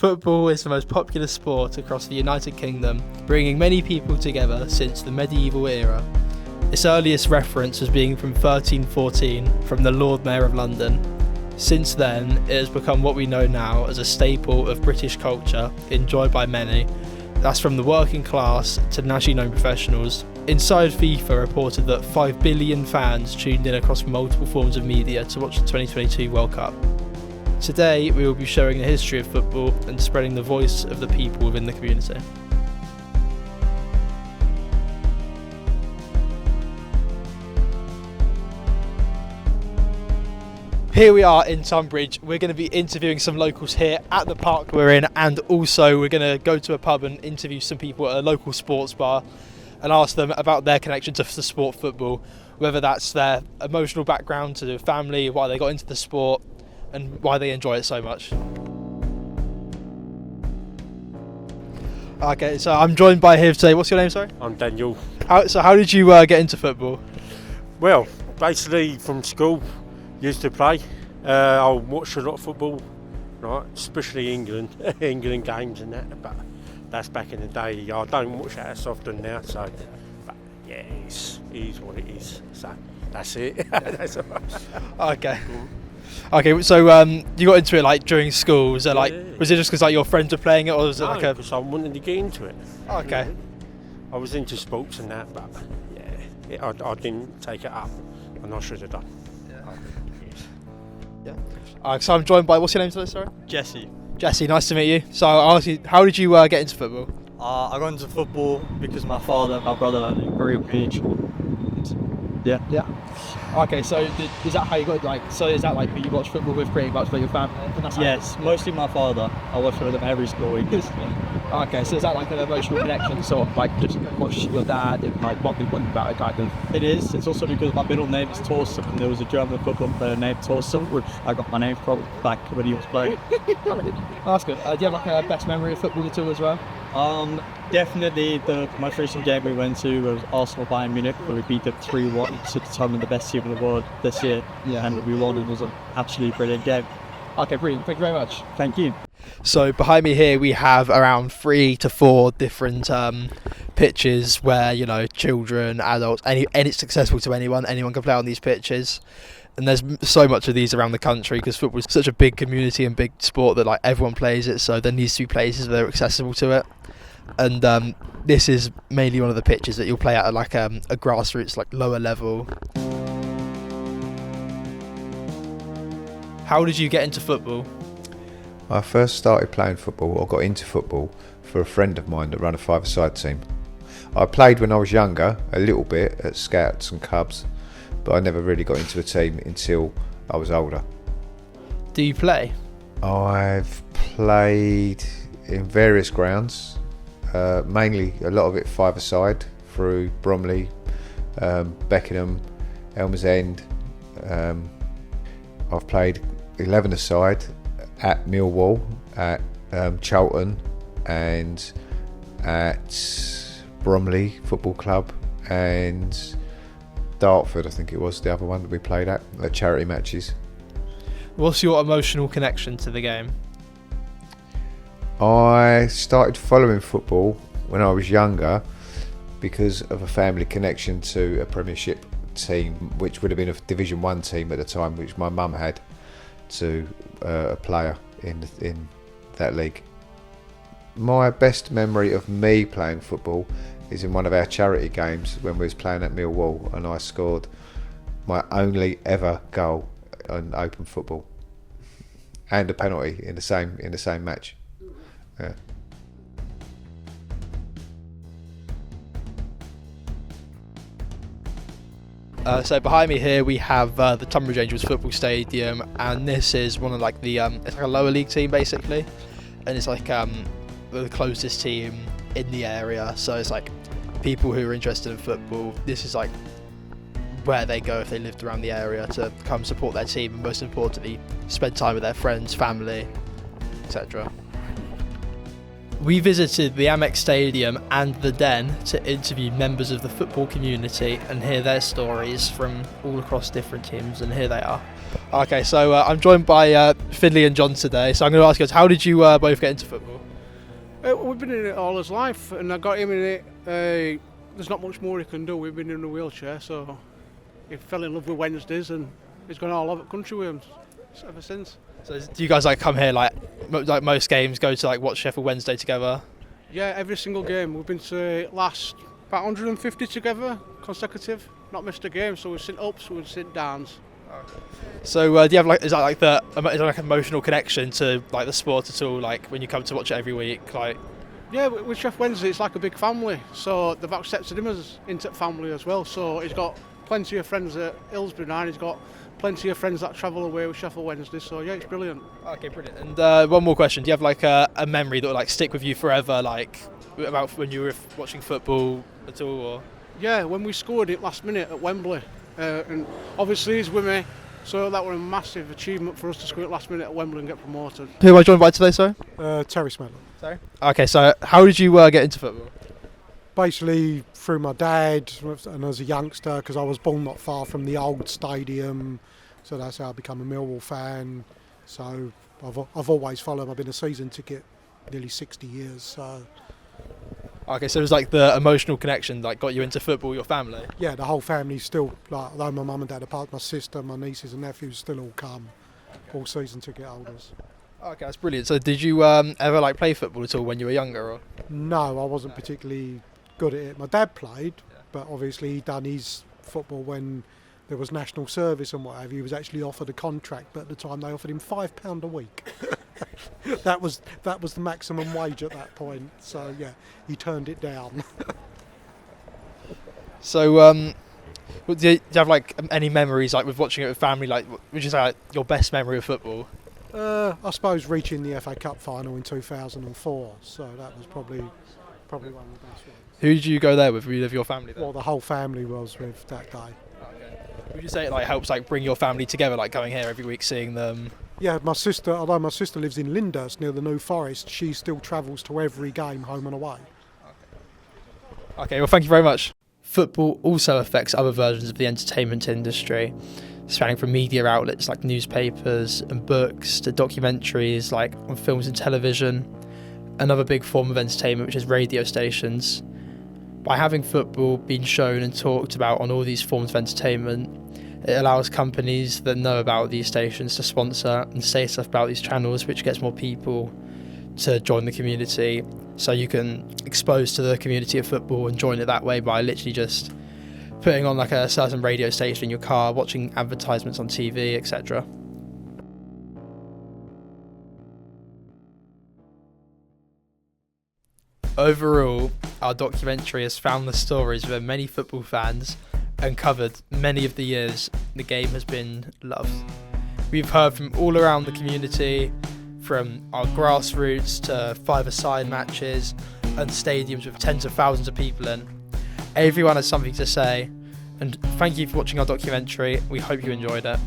Football is the most popular sport across the United Kingdom, bringing many people together since the medieval era. Its earliest reference as being from 1314 from the Lord Mayor of London. Since then, it has become what we know now as a staple of British culture, enjoyed by many. That's from the working class to nationally known professionals. Inside FIFA reported that 5 billion fans tuned in across multiple forms of media to watch the 2022 World Cup. Today, we will be showing the history of football and spreading the voice of the people within the community. Here we are in Tunbridge. We're going to be interviewing some locals here at the park we're in, and also we're going to go to a pub and interview some people at a local sports bar and ask them about their connection to the sport football, whether that's their emotional background to their family, why they got into the sport and why they enjoy it so much. Okay, so I'm joined by here today. What's your name, sorry? I'm Daniel. How did you get into football? Well, basically from school, used to play. I watched a lot of football, right? Especially England games and that. But that's back in the day. I don't watch that as often now. So, but yeah, it is what it is. So that's it. That's all right. Okay. Okay, so you got into it like during school. Was it like was it just because like your friends were playing it, or was it like a? Because I wanted to get into it. Okay. I was into sports and that, but yeah, I didn't take it up, and I should have done. Yeah. So I'm joined by, what's your name today, sorry? Jesse. Jesse, nice to meet you. So I'll ask you, how did you get into football? I got into football because my father and my brother are very rich. Yeah. Yeah. Okay, so is that how you got is that like you watch football with pretty much like your family? Yes, mostly my father. I watch with him every school week. Okay, so is that like an emotional connection, sort of like just watch your dad and like what people about it kind of? It is. It's also because my middle name is Torsten, and there was a German football player named Torsten, which I got my name from back when he was playing. That's good. Do you have like a best memory of football at all as well? Definitely the most recent game we went to was Arsenal Bayern Munich, where we beat them 3-1 to determine the best team in the world this year. Yeah. And we won. It was an absolutely brilliant game. Okay, brilliant. Thank you very much. Thank you. So behind me here we have around 3 to 4 different pitches where, you know, children, adults, and it's accessible to anyone can play on these pitches. And there's so much of these around the country because football is such a big community and big sport that like everyone plays it, so there needs to be places that are accessible to it. And this is mainly one of the pitches that you'll play at like a grassroots, like lower level. How did you get into football? I first started playing football, or got into football, for a friend of mine that ran a five-a-side team. I played when I was younger, a little bit, at Scouts and Cubs, but I never really got into a team until I was older. Do you play? I've played in various grounds, mainly a lot of it five-a-side, through Bromley, Beckenham, Elmers End. I've played 11-a-side at Millwall, at Charlton, and at Bromley Football Club, and Dartford, I think it was the other one that we played at charity matches. What's your emotional connection to the game? I started following football when I was younger because of a family connection to a Premiership team, which would have been a Division 1 team at the time, which my mum had, to a player in that league. My best memory of me playing football is in one of our charity games when we was playing at Millwall, and I scored my only ever goal on open football and a penalty in the same match. Yeah. So behind me here we have the Tunbridge Angels football stadium, and this is one of like the it's like a lower league team basically, and it's like the closest team in the area, so it's like people who are interested in football, this is like where they go if they lived around the area to come support their team, and most importantly spend time with their friends, family, etc. We visited the Amex Stadium and the Den to interview members of the football community and hear their stories from all across different teams, and here they are. Okay, so I'm joined by Finley and John today, so I'm going to ask you guys, how did you both get into football? We've been in it all his life, and I got him in it. There's not much more he can do. We've been in a wheelchair, so he fell in love with Wednesdays, and he's gone all over the country with him ever since. So do you guys like come here like most games, go to like watch Sheffield Wednesday together? Yeah, every single game. We've been to last about 150 together, consecutive. Not missed a game, so we've seen ups, we've seen downs. So do you have like, is there like an emotional connection to like the sport at all? Like when you come to watch it every week, like? Yeah, with Chef Wednesday, it's like a big family. So they've accepted him as into the family as well. So he's got plenty of friends at Hillsbury now, and he's got plenty of friends that travel away with Sheffield Wednesday. So yeah, it's brilliant. Okay, brilliant. And one more question: do you have like a memory that will like stick with you forever, like about when you were watching football at all? Or? Yeah, when we scored it last minute at Wembley, and obviously he's with me. So that was a massive achievement for us to score it last minute at Wembley and get promoted. Who am I joined by today, sorry? Terry Smedley. Sorry? Okay, so how did you get into football? Basically through my dad, and as a youngster, because I was born not far from the old stadium, so that's how I became a Millwall fan. So I've always followed. I've been a season ticket nearly 60 years. So. Okay, so it was like the emotional connection like got you into football, your family? Yeah, the whole family's still, like, although my mum and dad apart, my sister, my nieces and nephews still all come, all season ticket holders. Okay, that's brilliant. So did you ever like play football at all when you were younger? Or? No, I wasn't particularly good at it. My dad played, but obviously he'd done his football when there was national service and whatever. He was actually offered a contract, but at the time they offered him £5 a week. That was the maximum wage at that point. So yeah, he turned it down. So do you have like any memories like with watching it with family? Like, would you say like, your best memory of football? I suppose reaching the FA Cup final in 2004. So that was probably one of the best ones. Who did you go there with? Were you with your family there? Well, the whole family was with that day. Okay. Would you say it like helps like bring your family together, like going here every week, seeing them? Yeah, my sister, although my sister lives in Lyndhurst near the New Forest, she still travels to every game home and away. Okay, well thank you very much. Football also affects other versions of the entertainment industry, spanning from media outlets like newspapers and books to documentaries like on films and television. Another big form of entertainment, which is radio stations. By having football being shown and talked about on all these forms of entertainment, it allows companies that know about these stations to sponsor and say stuff about these channels, which gets more people to join the community. So you can expose to the community of football and join it that way by literally just putting on like a certain radio station in your car, watching advertisements on TV, etc. Overall, our documentary has found the stories where many football fans and covered many of the years the game has been loved. We've heard from all around the community, from our grassroots to five-a-side matches and stadiums with tens of thousands of people in. Everyone has something to say, and thank you for watching our documentary. We hope you enjoyed it.